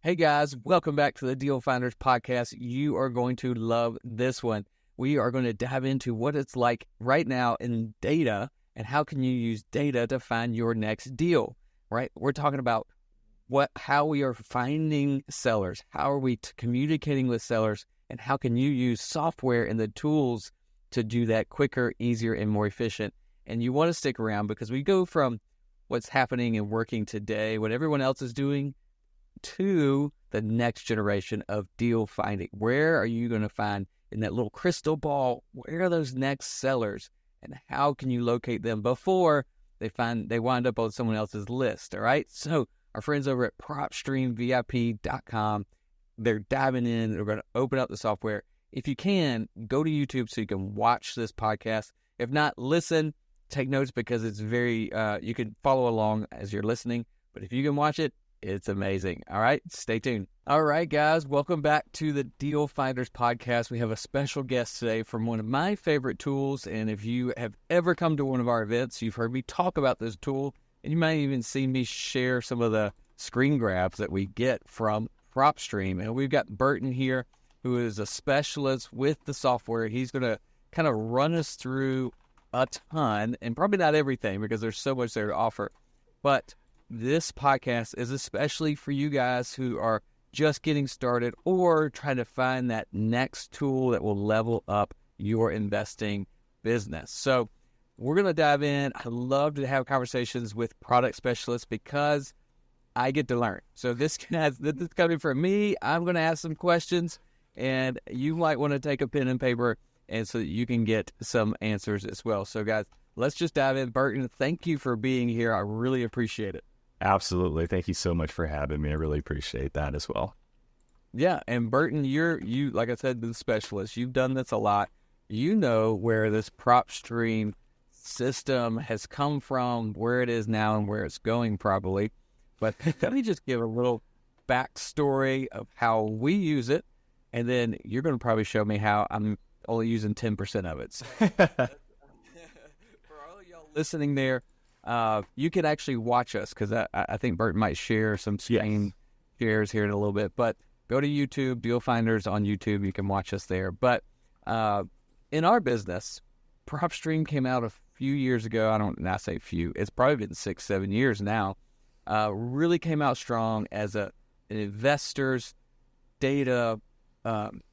Hey guys, welcome back to the Deal Finders podcast. You are going to love this one. We are going to dive into what it's like right now in data and how can you use data to find your next deal, right? We're talking about how we are finding sellers, how are we communicating with sellers, and how can you use software and the tools to do that quicker, easier, and more efficient. And you want to stick around because we go from what's happening and working today, what everyone else is doing, to the next generation of deal finding. Where are you going to find in that little crystal ball? Where are those next sellers, and how can you locate them before they wind up on someone else's list? All right. So our friends over at PropstreamVIP.com, they're diving in. They're going to open up the software. If you can, go to YouTube so you can watch this podcast. If not, listen, take notes because it's very, you can follow along as you're listening. But if you can watch it, it's amazing. All right, stay tuned. All right, guys, welcome back to the Deal Finders podcast. We have a special guest today from one of my favorite tools. And if you have ever come to one of our events, you've heard me talk about this tool. And you might even see me share some of the screen grabs that we get from Propstream. And we've got Burton here, who is a specialist with the software. He's going to kind of run us through a ton, and probably not everything because there's so much there to offer. But this podcast is especially for you guys who are just getting started or trying to find that next tool that will level up your investing business. So we're going to dive in. I love to have conversations with product specialists because I get to learn. So this is coming from me. I'm going to ask some questions, and you might want to take a pen and paper and so that you can get some answers as well. So guys, let's just dive in. Burton, thank you for being here. I really appreciate it. Absolutely. Thank you so much for having me. I really appreciate that as well. Yeah. And Burton, you, like I said, the specialist, you've done this a lot. You know where this Propstream system has come from, where it is now, and where it's going probably. But let me just give a little backstory of how we use it. And then you're going to probably show me how I'm only using 10% of it. So, for all of y'all listening there, you can actually watch us because I think Burton might share some screen shares here in a little bit. But go to YouTube, Deal Finders on YouTube. You can watch us there. But in our business, Propstream came out a few years ago. I say few. It's probably been 6-7 years now. Really came out strong as an investor's data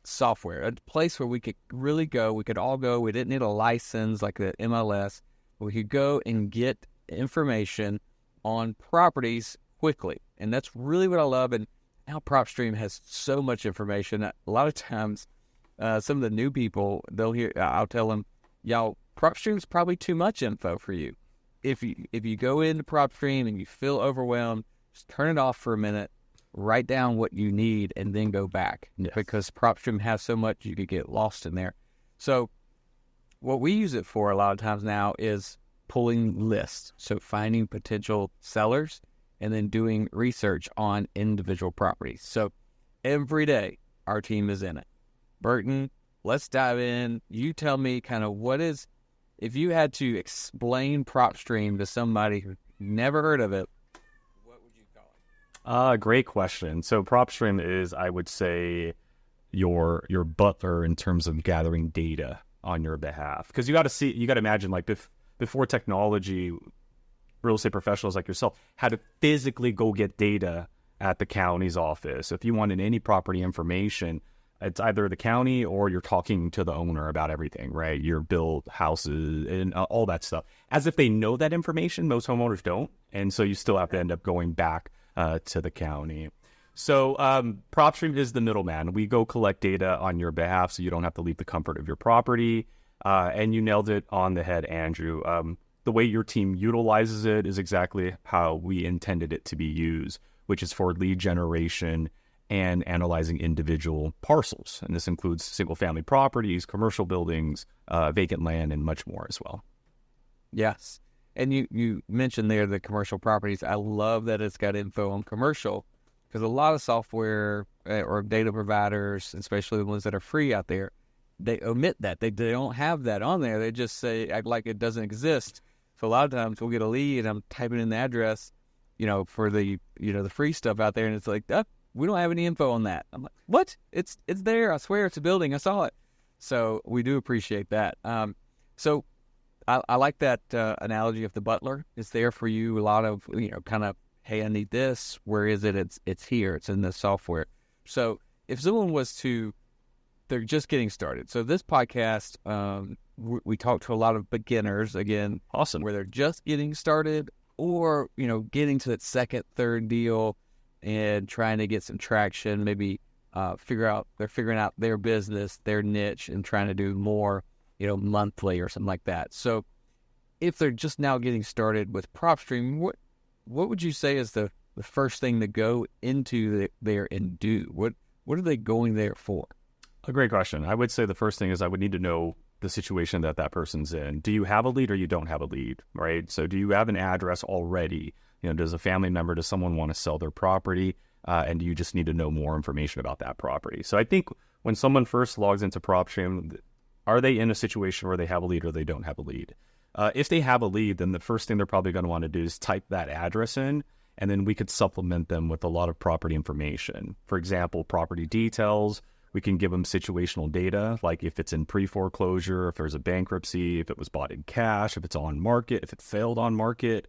software, a place where we could really go. We could all go. We didn't need a license like the MLS. We could go and get information on properties quickly. And that's really what I love. And now Propstream has so much information. A lot of times, some of the new people, I'll tell them, y'all, Propstream's probably too much info for you. If you go into Propstream and you feel overwhelmed, just turn it off for a minute, write down what you need, and then go back. Yes. Because Propstream has so much you could get lost in there. So what we use it for a lot of times now is pulling lists. So finding potential sellers and then doing research on individual properties. So every day our team is in it. Burton, let's dive in. You tell me kind of if you had to explain Propstream to somebody who never heard of it, what would you call it? Great question. So Propstream is, I would say, your butler in terms of gathering data on your behalf. Because you got to imagine, like before technology, real estate professionals like yourself had to physically go get data at the county's office. If you wanted any property information, it's either the county or you're talking to the owner about everything, right? Your built houses and all that stuff. As if they know that information, most homeowners don't. And so you still have to end up going back to the county. So Propstream is the middleman. We go collect data on your behalf so you don't have to leave the comfort of your property. And you nailed it on the head, Andrew. The way your team utilizes it is exactly how we intended it to be used, which is for lead generation and analyzing individual parcels. And this includes single-family properties, commercial buildings, vacant land, and much more as well. Yes. And you mentioned there the commercial properties. I love that it's got info on commercial because a lot of software or data providers, especially the ones that are free out there, they omit that. They don't have that on there. They just act like it doesn't exist. So a lot of times we'll get a lead and I'm typing in the address, for the, the free stuff out there. And it's like, we don't have any info on that. I'm like, what? It's there. I swear it's a building. I saw it. So we do appreciate that. So I like that analogy of the butler. It's there for you. A lot of, kind of, hey, I need this. Where is it? It's here. It's in the software. So if someone they're just getting started. So this podcast, we talk to a lot of beginners, again, awesome, where they're just getting started or, getting to that second, third deal and trying to get some traction, maybe they're figuring out their business, their niche, and trying to do more, monthly or something like that. So if they're just now getting started with Propstream, what would you say is the first thing to go into there and do? What are they going there for? A great question. I would say the first thing is I would need to know the situation that person's in. Do you have a lead or you don't have a lead, right? So do you have an address already? Does a family member, does someone want to sell their property? And do you just need to know more information about that property? So I think when someone first logs into Propstream, are they in a situation where they have a lead or they don't have a lead? If they have a lead, then the first thing they're probably going to want to do is type that address in, and then we could supplement them with a lot of property information. For example, property details. We can give them situational data, like if it's in pre-foreclosure, if there's a bankruptcy, if it was bought in cash, if it's on market, if it failed on market.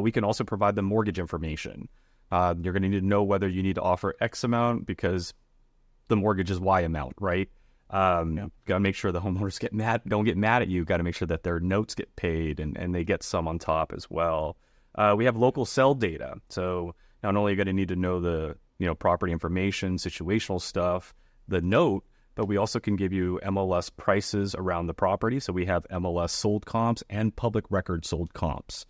We can also provide them mortgage information. You're going to need to know whether you need to offer X amount because the mortgage is Y amount, right? Got to make sure the homeowners don't get mad at you. Got to make sure that their notes get paid and they get some on top as well. We have local sell data. So not only are you going to need to know the property information, situational stuff, the note, but we also can give you MLS prices around the property. So we have MLS sold comps and public record sold comps.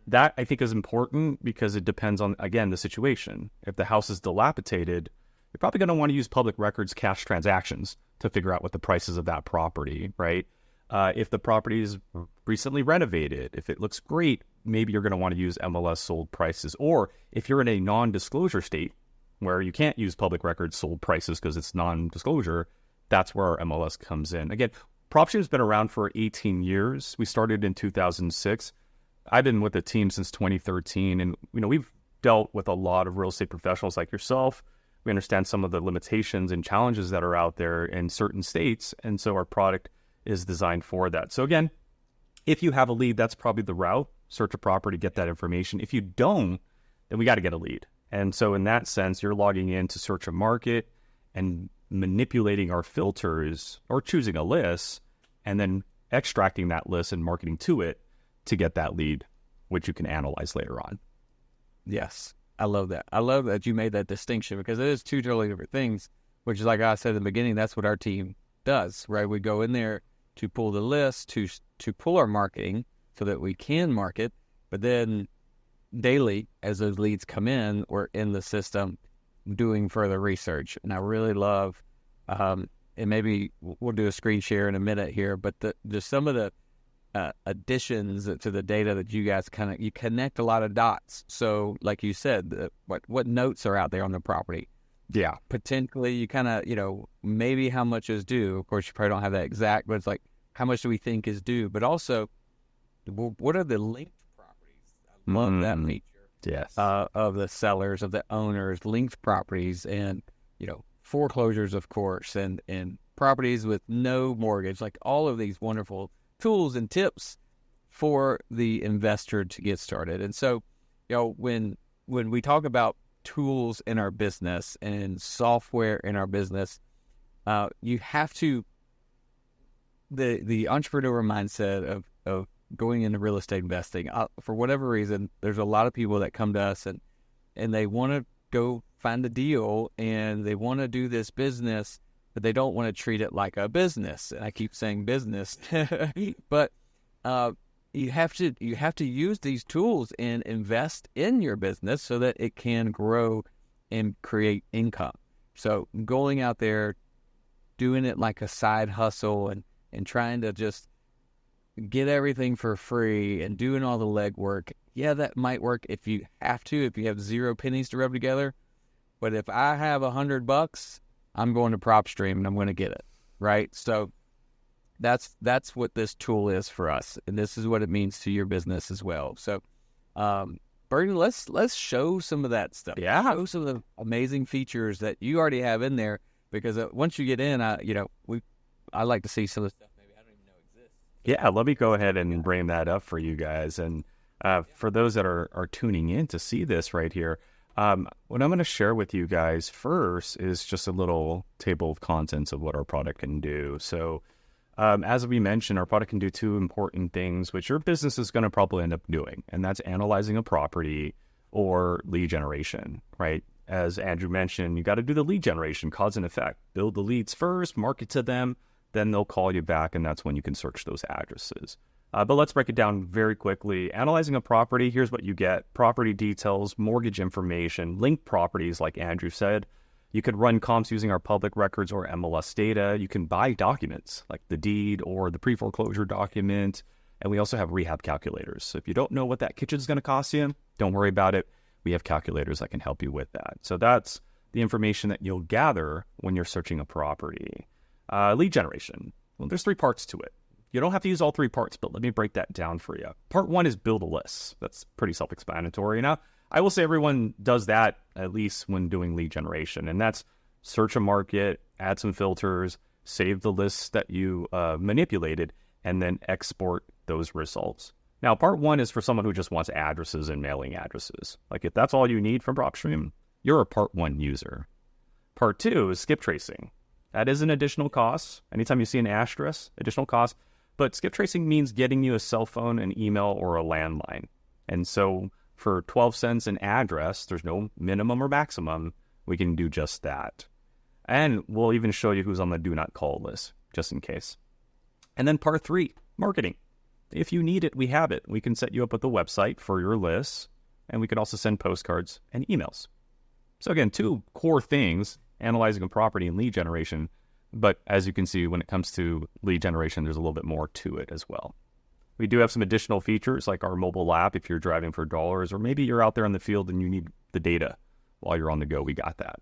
That I think is important because it depends on, again, the situation. If the house is dilapidated, you're probably going to want to use public records cash transactions to figure out what the prices of that property, right? If the property is recently renovated, if it looks great, maybe you're going to want to use MLS sold prices. Or if you're in a non-disclosure state where you can't use public records sold prices because it's non-disclosure, that's where our MLS comes in. Again, Propstream's been around for 18 years. We started in 2006. I've been with the team since 2013, and we've dealt with a lot of real estate professionals like yourself. We understand some of the limitations and challenges that are out there in certain states, and so our product is designed for that. So again, if you have a lead, that's probably the route. Search a property, get that information. If you don't, then we got to get a lead. And so in that sense, you're logging in to search a market and manipulating our filters or choosing a list and then extracting that list and marketing to it to get that lead, which you can analyze later on. Yes, I love that. I love that you made that distinction because it is two totally different things, which is like I said in the beginning, that's what our team does, right? We go in there to pull the list, to pull our marketing so that we can market, but then daily, as those leads come in, we're in the system doing further research. And I really love, and maybe we'll do a screen share in a minute here, but there's some of the additions to the data that you guys you connect a lot of dots. So like you said, what notes are out there on the property? Yeah. Potentially you maybe how much is due. Of course, you probably don't have that exact, but it's like, how much do we think is due? But also, what are the linked properties? I love that feature. Yes. Of the sellers, of the owners, linked properties, and, foreclosures, of course, and properties with no mortgage, like all of these wonderful tools and tips for the investor to get started. And so, when we talk about tools in our business and software in our business, you have to, the entrepreneur mindset of going into real estate investing, for whatever reason, there's a lot of people that come to us and they want to go find a deal and they want to do this business, but they don't want to treat it like a business. And I keep saying business, but you have to use these tools and invest in your business so that it can grow and create income. So going out there, doing it like a side hustle and trying to just get everything for free and doing all the legwork, yeah, that might work if you have 0 pennies to rub together. But if I have $100, I'm going to Propstream and I'm going to get it, right? So that's what this tool is for us, and this is what it means to your business as well. So, Burton, Burton, let's show some of that stuff. Yeah. Show some of the amazing features that you already have in there, because once you get in, I like to see some of the stuff maybe I don't even know exists. Yeah, let me go ahead and bring that up for you guys. And for those that are tuning in to see this right here, what I'm going to share with you guys first is just a little table of contents of what our product can do. So as we mentioned, our product can do two important things, which your business is going to probably end up doing, and that's analyzing a property or lead generation, right? As Andrew mentioned, you got to do the lead generation, cause and effect. Build the leads first, market to them, then they'll call you back, and that's when you can search those addresses. But let's break it down very quickly. Analyzing a property, here's what you get. Property details, mortgage information, linked properties, like Andrew said. You could run comps using our public records or MLS data. You can buy documents, like the deed or the pre-foreclosure document. And we also have rehab calculators. So if you don't know what that kitchen is going to cost you, don't worry about it. We have calculators that can help you with that. So that's the information that you'll gather when you're searching a property. Lead generation. Well, there's three parts to it. You don't have to use all three parts, but let me break that down for you. Part one is build a list. That's pretty self-explanatory. Now, I will say everyone does that at least when doing lead generation, and that's search a market, add some filters, save the lists that you manipulated, and then export those results. Now, part one is for someone who just wants addresses and mailing addresses. Like if that's all you need from Propstream, you're a part one user. Part two is skip tracing. That is an additional cost. Anytime you see an asterisk, additional cost. But skip tracing means getting you a cell phone, an email, or a landline. And so for 12 cents an address, there's no minimum or maximum. We can do just that. And we'll even show you who's on the do not call list, just in case. And then part three, marketing. If you need it, we have it. We can set you up with a website for your lists, and we can also send postcards and emails. So again, two core things, analyzing a property and lead generation. But as you can see, when it comes to lead generation, there's a little bit more to it as well. We do have some additional features like our mobile app if you're driving for dollars, or maybe you're out there in the field and you need the data while you're on the go. We got that.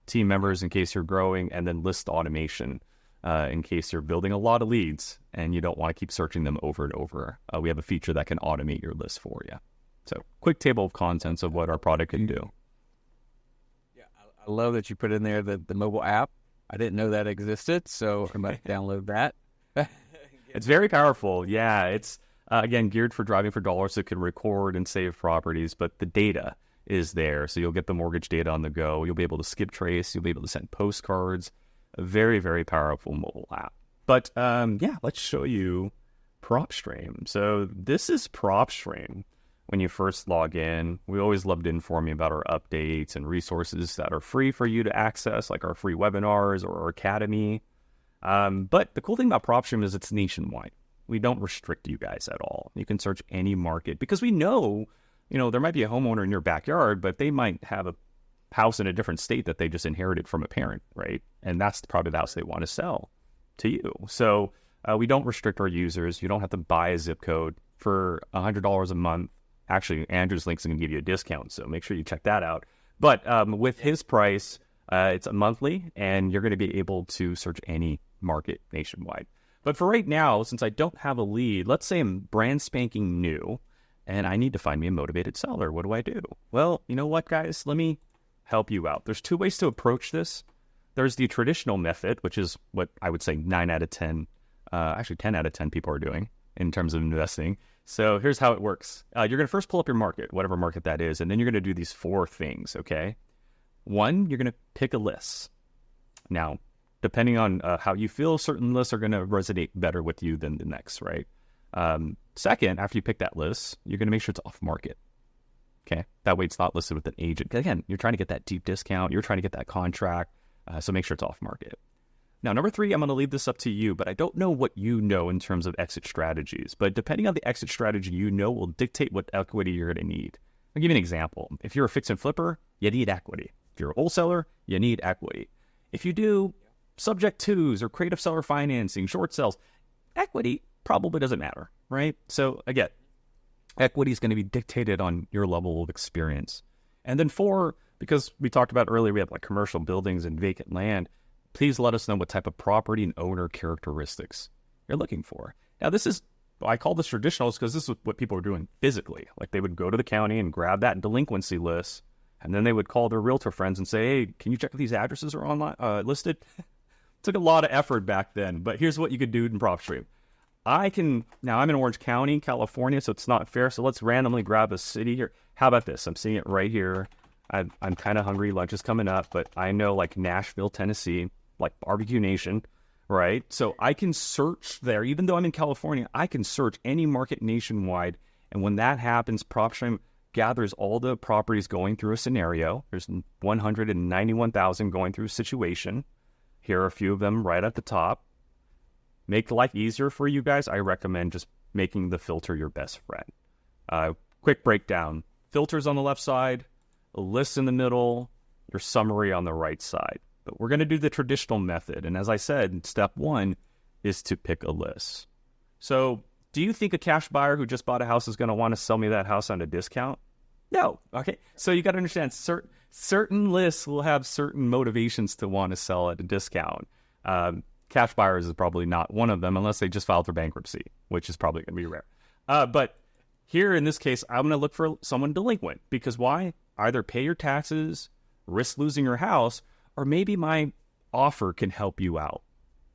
Team members in case you're growing, and then list automation in case you're building a lot of leads and you don't want to keep searching them over and over. We have a feature that can automate your list for you. So quick table of contents of what our product can do. Yeah, I love that you put in there the mobile app. I didn't know that existed, so I'm about to download that. It's very powerful. Yeah, it's, again, geared for driving for dollars, so it can record and save properties, but the data is there. So you'll get the mortgage data on the go. You'll be able to skip trace. You'll be able to send postcards. A very, very powerful mobile app. But, yeah, let's show you Propstream. So this is Propstream. When you first log in, we always love to inform you about our updates and resources that are free for you to access, like our free webinars or our academy. But the cool thing about Propstream is it's nationwide. We don't restrict you guys at all. You can search any market because we know, there might be a homeowner in your backyard, but they might have a house in a different state that they just inherited from a parent, right? And that's probably the house they want to sell to you. So we don't restrict our users. You don't have to buy a zip code for $100 a month. Actually, Andrew's link's going to give you a discount, so make sure you check that out. But with his price, it's a monthly, and you're going to be able to search any market nationwide. But for right now, since I don't have a lead, let's say I'm brand spanking new, and I need to find me a motivated seller. What do I do? Well, you know what, guys? Let me help you out. There's two ways to approach this. There's the traditional method, which is what I would say 9 out of 10, actually 10 out of 10 people are doing in terms of investing. So here's how it works. You're going to first pull up your market, whatever market that is, and then you're going to do these 4 things, okay? 1, you're going to pick a list. Now, depending on how you feel, certain lists are going to resonate better with you than the next, right? Second, after you pick that list, you're going to make sure it's off market, okay? That way it's not listed with an agent. Again, you're trying to get that deep discount. You're trying to get that contract, so make sure it's off market. Now, number 3, I'm going to leave this up to you, but I don't know what you know in terms of exit strategies. But depending on the exit strategy you know will dictate what equity you're going to need. I'll give you an example. If you're a fix and flipper, you need equity. If you're a wholesaler, you need equity. If you do subject twos or creative seller financing, short sales, equity probably doesn't matter, right? So again, equity is going to be dictated on your level of experience. And then 4, because we talked about earlier, we have like commercial buildings and vacant land. Please let us know what type of property and owner characteristics you're looking for. Now, this is I call this traditional because this is what people were doing physically. Like they would go to the county and grab that delinquency list, and then they would call their realtor friends and say, hey, can you check if these addresses are online listed? Took a lot of effort back then, but here's what you could do in Propstream. Now I'm in Orange County, California, so it's not fair. So let's randomly grab a city here. How about this? I'm seeing it right here. I'm kind of hungry. Lunch is coming up, but I know like Nashville, Tennessee, like Barbecue Nation, right? So I can search there. Even though I'm in California, I can search any market nationwide. And when that happens, Propstream gathers all the properties going through a scenario. There's 191,000 going through a situation. Here are a few of them right at the top. Make life easier for you guys. I recommend just making the filter your best friend. Quick breakdown. Filters on the left side, a list in the middle, your summary on the right side. But we're going to do the traditional method. And as I said, step one is to pick a list. So do you think a cash buyer who just bought a house is going to want to sell me that house on a discount? No. Okay. So you got to understand certain lists will have certain motivations to want to sell at a discount. Cash buyers is probably not one of them unless they just filed for bankruptcy, which is probably going to be rare. But here in this case, I'm going to look for someone delinquent because why? Either pay your taxes, risk losing your house, or maybe my offer can help you out.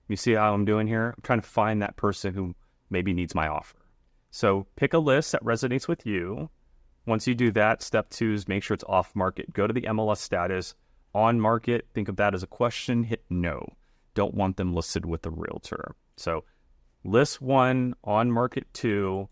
You see how I'm doing here? I'm trying to find that person who maybe needs my offer. So pick a list that resonates with you. Once you do that, step two is make sure it's off market. Go to the MLS status. On market, think of that as a question, hit no. Don't want them listed with the realtor. So list one, on market two.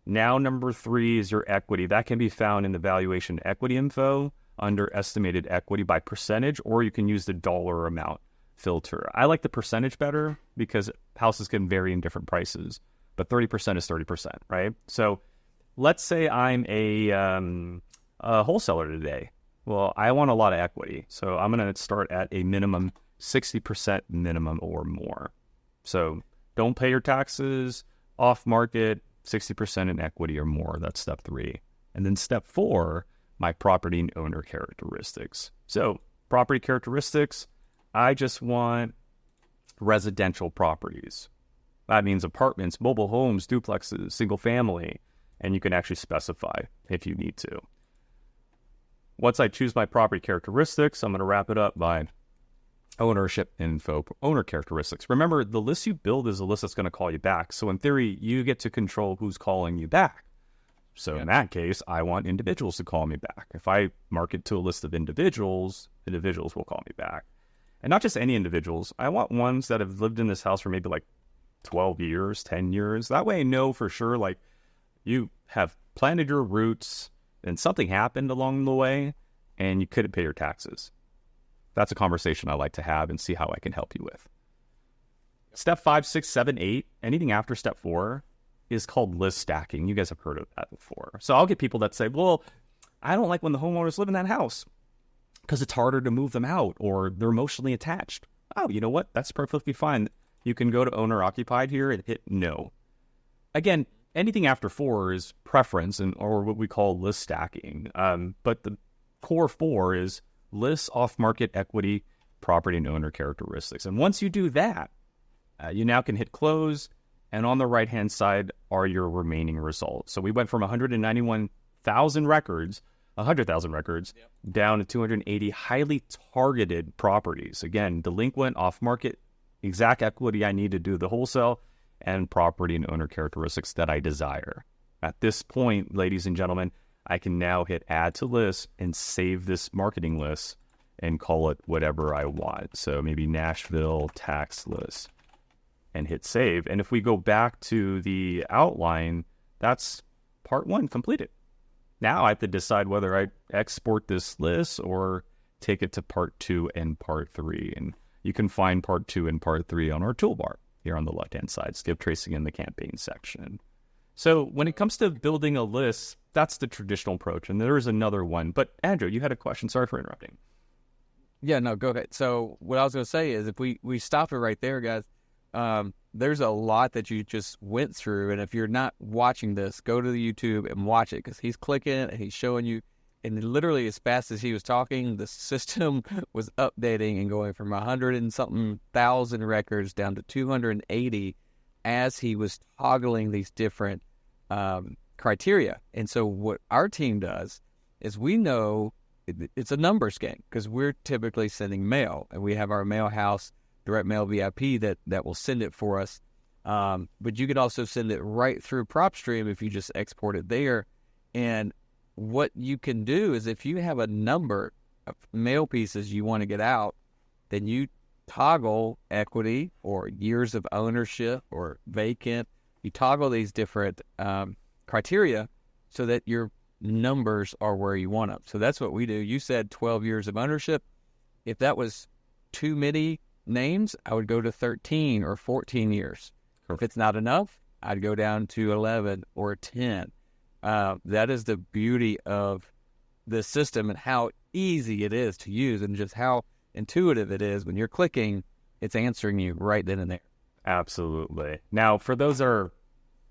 Now number three is your equity. That can be found in the valuation equity info under estimated equity by percentage, or you can use the dollar amount filter. I like the percentage better because houses can vary in different prices, but 30% is 30%, right? So let's say I'm a wholesaler today. Well, I want a lot of equity, so I'm going to start at a minimum 60% minimum or more. So don't pay your taxes, off market, 60% in equity or more. That's step three. And then step four, my property and owner characteristics. So property characteristics, I just want residential properties. That means apartments, mobile homes, duplexes, single family, and you can actually specify if you need to. Once I choose my property characteristics, I'm going to wrap it up by ownership info, owner characteristics. Remember, the list you build is a list that's going to call you back. So in theory, you get to control who's calling you back. So in that case, I want individuals to call me back. If I market to a list of individuals, individuals will call me back. And not just any individuals. I want ones that have lived in this house for maybe like 12 years, 10 years. That way I know for sure, like, you have planted your roots and something happened along the way and you couldn't pay your taxes. That's a conversation I like to have and see how I can help you with. Step 5, 6, 7, 8, anything after step 4 is called list stacking. You guys have heard of that before. So I'll get people that say, well, I don't like when the homeowners live in that house because it's harder to move them out or they're emotionally attached. Oh, you know what? That's perfectly fine. You can go to owner occupied here and hit no. Again, anything after 4 is preference or what we call list stacking. But the core 4 is list off-market equity, property and owner characteristics. And once you do that, you now can hit close. And on the right-hand side are your remaining results. So we went from 191,000 records, 100,000 records, down to 280 highly targeted properties. Again, delinquent, off-market, exact equity I need to do the wholesale, and property and owner characteristics that I desire. At this point, ladies and gentlemen, I can now hit add to list and save this marketing list and call it whatever I want. So maybe Nashville tax list and hit save. And if we go back to the outline, that's part 1 completed. Now I have to decide whether I export this list or take it to part 2 and part 3. And you can find part 2 and part 3 on our toolbar here on the left-hand side, skip tracing in the campaign section. So when it comes to building a list, that's the traditional approach. And there is another one. But Andrew, you had a question. Sorry for interrupting. Yeah, no, go ahead. So what I was going to say is if we stop it right there, guys, there's a lot that you just went through. And if you're not watching this, go to the YouTube and watch it because he's clicking and he's showing you. And literally as fast as he was talking, the system was updating and going from 100 and something thousand records down to 280 as he was toggling these different criteria. And so what our team does is we know it's a numbers game because we're typically sending mail, and we have our mail house, direct mail VIP that will send it for us. But you could also send it right through Propstream if you just export it there. And what you can do is if you have a number of mail pieces you want to get out, then you toggle equity or years of ownership or vacant. You toggle these different criteria so that your numbers are where you want them. So that's what we do. You said 12 years of ownership. If that was too many names, I would go to 13 or 14 years. If it's not enough, I'd go down to 11 or 10. That is the beauty of this system and how easy it is to use and just how intuitive it is. When you're clicking, it's answering you right then and there. Absolutely. Now, for those that are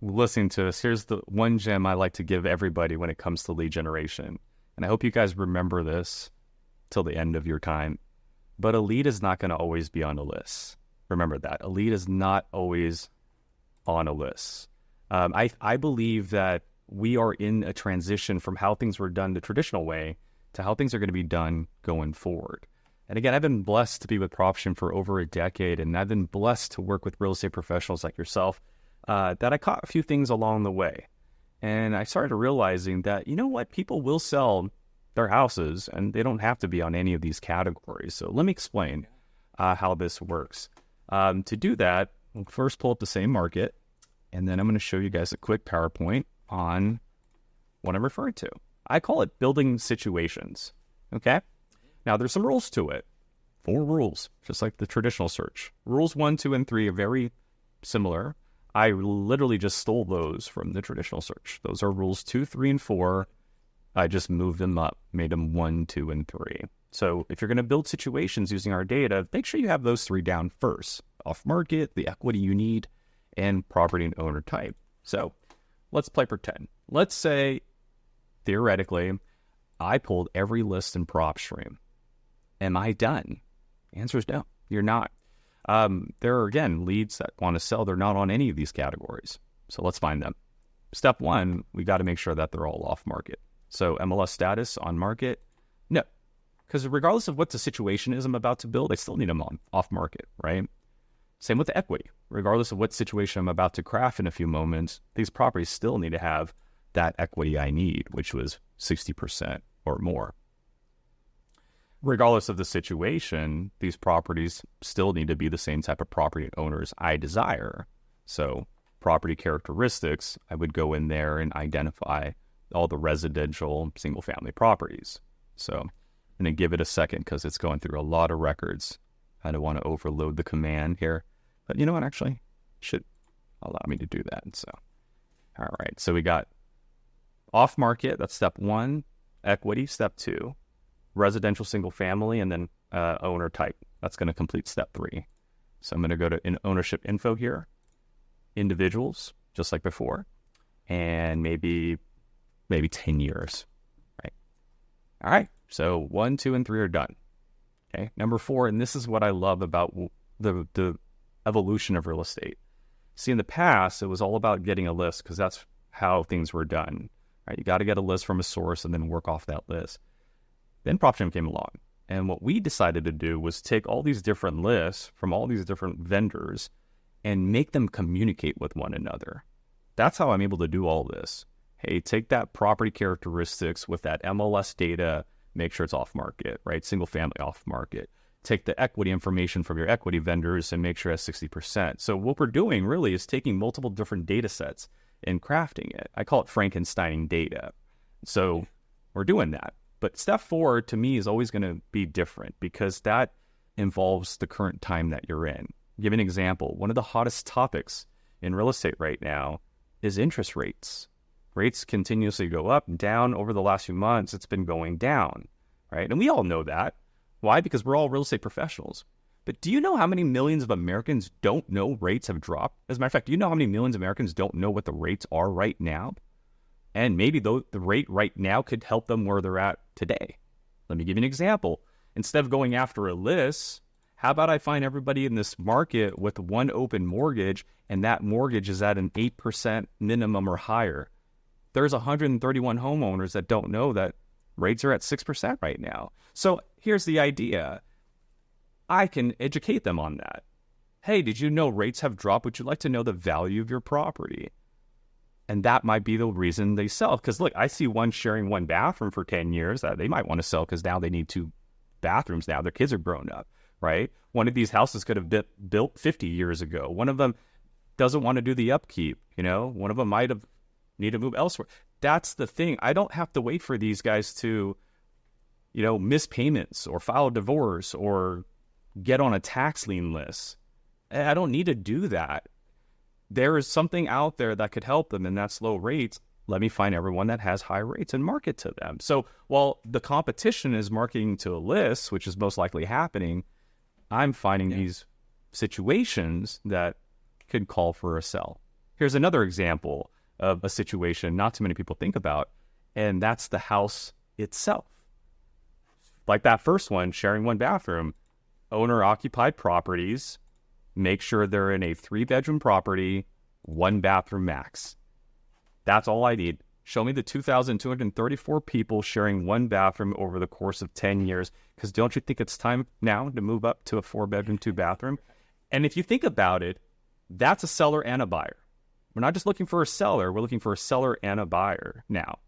listening to us, here's the one gem I like to give everybody when it comes to lead generation. And I hope you guys remember this till the end of your time. But a lead is not going to always be on a list. Remember that. A lead is not always on a list. I believe that we are in a transition from how things were done the traditional way to how things are going to be done going forward. And again, I've been blessed to be with Propstream for over a decade, and I've been blessed to work with real estate professionals like yourself that I caught a few things along the way. And I started realizing that, you know what, people will sell their houses and they don't have to be on any of these categories. So let me explain how this works. To do that, we'll first pull up the same market, and then I'm going to show you guys a quick PowerPoint on what I'm referring to. I call it building situations. Okay? Now, there's some rules to it. 4 rules, just like the traditional search. Rules 1, 2, and 3 are very similar. I literally just stole those from the traditional search. Those are rules 2, 3, and 4. I just moved them up, made them 1, 2, and 3. So if you're going to build situations using our data, make sure you have those 3 down first. Off market, the equity you need, and property and owner type. So let's play pretend. Let's say, theoretically, I pulled every list in Propstream. Am I done? The answer is no, you're not. There are, again, leads that want to sell. They're not on any of these categories. So let's find them. Step 1, we got to make sure that they're all off market. So MLS status on market? No. Because regardless of what the situation is I'm about to build, I still need them on off market, right? Same with the equity. Regardless of what situation I'm about to craft in a few moments, these properties still need to have that equity I need, which was 60% or more. Regardless of the situation, these properties still need to be the same type of property owners I desire. So property characteristics, I would go in there and identify all the residential single-family properties. So I'm going to give it a second because it's going through a lot of records. I don't want to overload the command here. But you know what, actually, should allow me to do that. So, all right, so we got off-market, that's step 1, equity, step 2, residential single-family, and then owner type. That's going to complete step 3. So I'm going to go to ownership info here, individuals, just like before, and maybe 10 years, right? All right, so 1, 2, and 3 are done. Okay, number 4, and this is what I love about the evolution of real estate. See, in the past, it was all about getting a list because that's how things were done, right? You got to get a list from a source and then work off that list. Then Propstream came along, and what we decided to do was take all these different lists from all these different vendors and make them communicate with one another. That's how I'm able to do all this. Hey, take that property characteristics with that MLS data, make sure it's off market, right? Single family off market. Take the equity information from your equity vendors and make sure it's 60%. So what we're doing really is taking multiple different data sets and crafting it. I call it Frankensteining data. So we're doing that. But step 4 to me is always going to be different because that involves the current time that you're in. I'll give you an example. One of the hottest topics in real estate right now is interest rates. Rates continuously go up and down. Over the last few months, it's been going down, right? And we all know that. Why? Because we're all real estate professionals. But do you know how many millions of Americans don't know rates have dropped? As a matter of fact, do you know how many millions of Americans don't know what the rates are right now? And maybe the rate right now could help them where they're at today. Let me give you an example. Instead of going after a list, How about I find everybody in this market with one open mortgage, and that mortgage is at an 8% minimum or higher? There's 131 homeowners that don't know that rates are at 6% right now. So here's the idea. I can educate them on that. Hey, did you know rates have dropped? Would you like to know the value of your property? And that might be the reason they sell. Because look, I see one sharing one bathroom for 10 years that they might want to sell because now they need 2 bathrooms now. Their kids are grown up, right? One of these houses could have been built 50 years ago. One of them doesn't want to do the upkeep, One of them might have need to move elsewhere. That's the thing. I don't have to wait for these guys to, miss payments or file a divorce or get on a tax lien list. I don't need to do that. There is something out there that could help them, and that's low rates. Let me find everyone that has high rates and market to them. So while the competition is marketing to a list, which is most likely happening, I'm finding these situations that could call for a sell. Here's another example of a situation not too many people think about, and that's the house itself. Like that first one, sharing one bathroom, owner-occupied properties, make sure they're in a 3-bedroom property, 1 bathroom max. That's all I need. Show me the 2,234 people sharing 1 bathroom over the course of 10 years, because don't you think it's time now to move up to a 4-bedroom, 2-bathroom? And if you think about it, that's a seller and a buyer. We're not just looking for a seller, we're looking for a seller and a buyer now.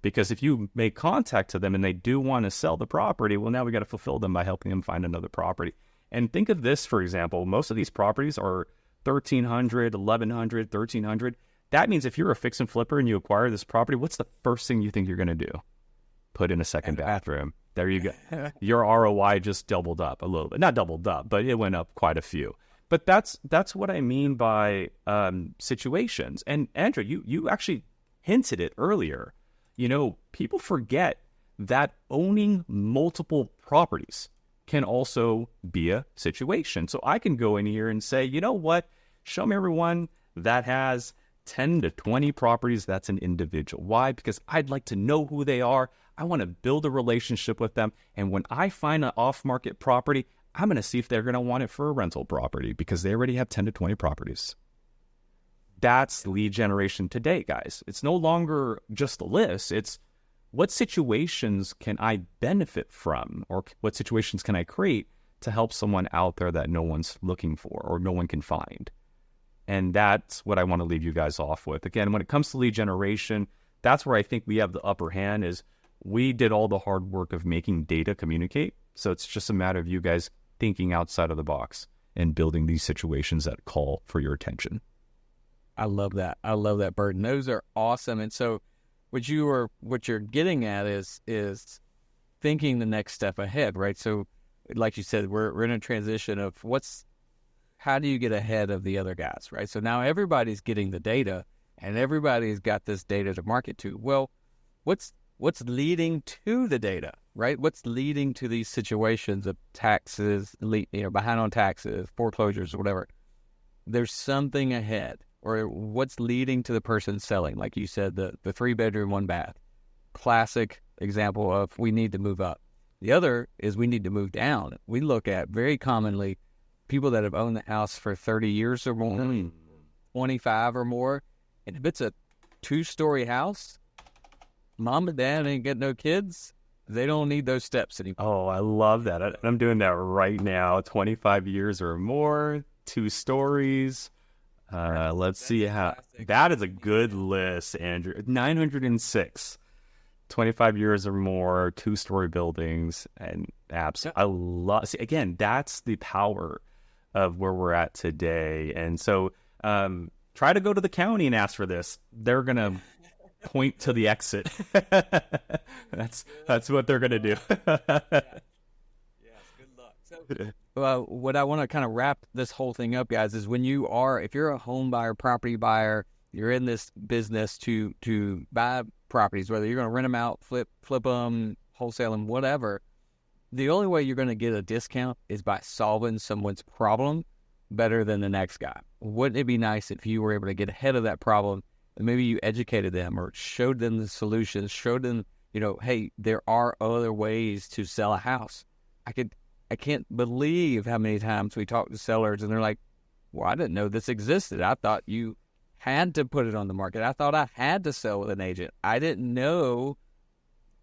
Because if you make contact to them and they do want to sell the property, well, now we got to fulfill them by helping them find another property. And think of this, for example, most of these properties are 1,300, 1,100, 1,300. That means if you're a fix and flipper and you acquire this property, what's the first thing you think you're going to do? Put in a second bathroom. There you go. Your ROI just doubled up a little bit. Not doubled up, but it went up quite a few. But that's what I mean by situations. And Andrew, you actually hinted it earlier. People forget that owning multiple properties can also be a situation. So I can go in here and say, you know what? Show me everyone that has 10 to 20 properties that's an individual. Why? Because I'd like to know who they are. I want to build a relationship with them. And when I find an off-market property, I'm going to see if they're going to want it for a rental property because they already have 10 to 20 properties. That's lead generation today, guys. It's no longer just a list. It's what situations can I benefit from, or what situations can I create to help someone out there that no one's looking for or no one can find. And that's what I want to leave you guys off with. Again, when it comes to lead generation, that's where I think we have the upper hand. Is we did all the hard work of making data communicate. So it's just a matter of you guys thinking outside of the box and building these situations that call for your attention. I love that. I love that, Burton. Those are awesome. And so what you're getting at is thinking the next step ahead, right? So like you said, we're in a transition of how do you get ahead of the other guys, right? So now everybody's getting the data and everybody's got this data to market to. Well, what's leading to the data, right? What's leading to these situations of taxes, behind on taxes, foreclosures, or whatever? There's something ahead. Or what's leading to the person selling? Like you said, the 3-bedroom, 1-bath. Classic example of we need to move up. The other is we need to move down. We look at very commonly people that have owned the house for 30 years or more, 25 or more. And if it's a 2-story house, mom and dad ain't got no kids, they don't need those steps anymore. Oh, I love that. I'm doing that right now. 25 years or more, 2 stories. Let's see how that is a good list, Andrew. 906, 25 years or more, 2-story buildings, and apps. I love. See, again, that's the power of where we're at today. And so, try to go to the county and ask for this. They're gonna point to the exit. That's what they're gonna do. Well, what I want to kind of wrap this whole thing up, guys, is if you're a home buyer, property buyer, you're in this business to buy properties, whether you're going to rent them out, flip them, wholesale them, whatever, the only way you're going to get a discount is by solving someone's problem better than the next guy. Wouldn't it be nice if you were able to get ahead of that problem and maybe you educated them or showed them the solutions, showed them, hey, there are other ways to sell a house. I I can't believe how many times we talk to sellers and they're like, well, I didn't know this existed. I thought you had to put it on the market. I thought I had to sell with an agent. I didn't know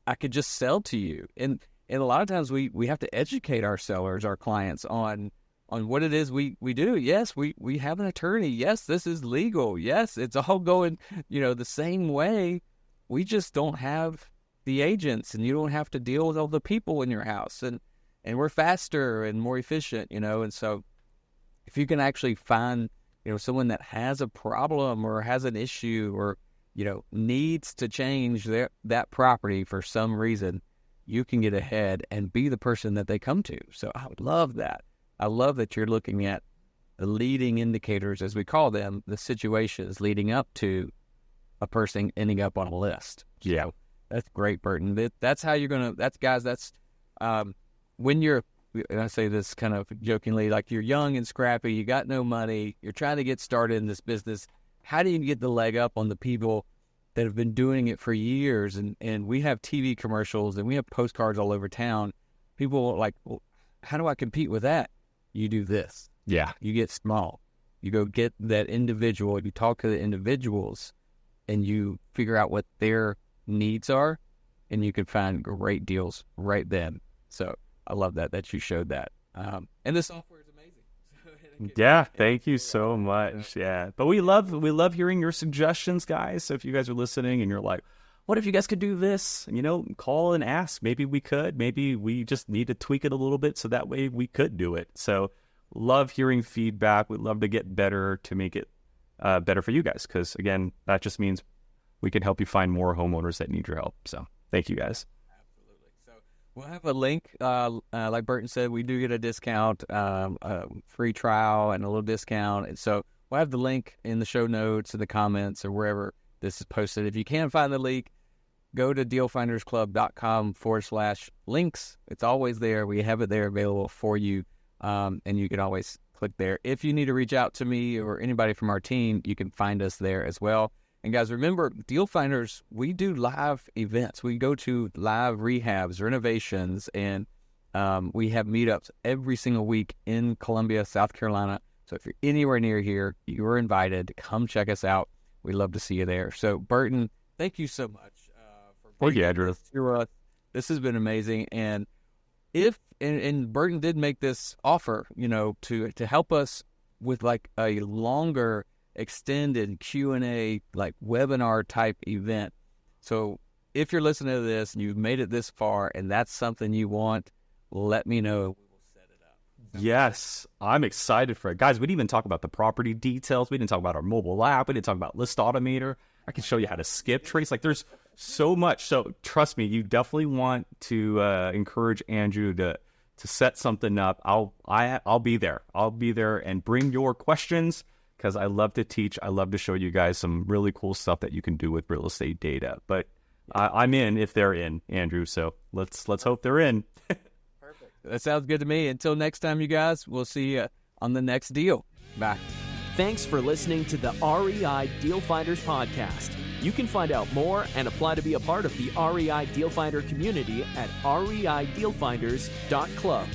I could just sell to you. And a lot of times we have to educate our sellers, our clients on what it is we do. Yes, we have an attorney. Yes, this is legal. Yes, it's all going, the same way. We just don't have the agents, and you don't have to deal with all the people in your house. And we're faster and more efficient, And so if you can actually find, someone that has a problem or has an issue or, needs to change that property for some reason, you can get ahead and be the person that they come to. So I would love that. I love that you're looking at the leading indicators, as we call them, the situations leading up to a person ending up on a list. Yeah. So that's great, Burton. That's how you're going to, when you're, and I say this kind of jokingly, like you're young and scrappy, you got no money, you're trying to get started in this business. How do you get the leg up on the people that have been doing it for years? And we have TV commercials and we have postcards all over town. People are like, well, how do I compete with that? You do this. Yeah. You get small. You go get that individual. You talk to the individuals and you figure out what their needs are, and you can find great deals right then. So I love that you showed that. And the software is amazing. Yeah, thank you so much. Yeah, but we love hearing your suggestions, guys. So if you guys are listening and you're like, what if you guys could do this? Call and ask. Maybe we could. Maybe we just need to tweak it a little bit so that way we could do it. So love hearing feedback. We'd love to get better to make it better for you guys, because again, that just means we can help you find more homeowners that need your help. So thank you, guys. Absolutely. So we'll have a link. Like Burton said, we do get a discount, a free trial and a little discount. And so we'll have the link in the show notes, in the comments, or wherever this is posted. If you can't find the link, go to dealfindersclub.com/links. It's always there. We have it there available for you. And you can always click there. If you need to reach out to me or anybody from our team, you can find us there as well. And guys, remember, Deal Finders, we do live events. We go to live rehabs, renovations, and we have meetups every single week in Columbia, South Carolina. So if you're anywhere near here, you are invited to come check us out. We'd love to see you there. So Burton, thank you so much for being Andrew. This has been amazing. And and Burton did make this offer, to help us with like a longer extended Q&A, like webinar type event. So if you're listening to this and you've made it this far and that's something you want, let me know. We will set it up. Yes, I'm excited for it. Guys, we didn't even talk about the property details. We didn't talk about our mobile app. We didn't talk about List Automator. I can show you how to skip trace. Like there's so much. So trust me, you definitely want to encourage Andrew to set something up. I'll be there. I'll be there and bring your questions, because I love to teach. I love to show you guys some really cool stuff that you can do with real estate data. But I'm in if they're in, Andrew. So let's hope they're in. Perfect. That sounds good to me. Until next time, you guys, we'll see you on the next deal. Bye. Thanks for listening to the REI Deal Finders podcast. You can find out more and apply to be a part of the REI Deal Finder community at reidealfinders.club.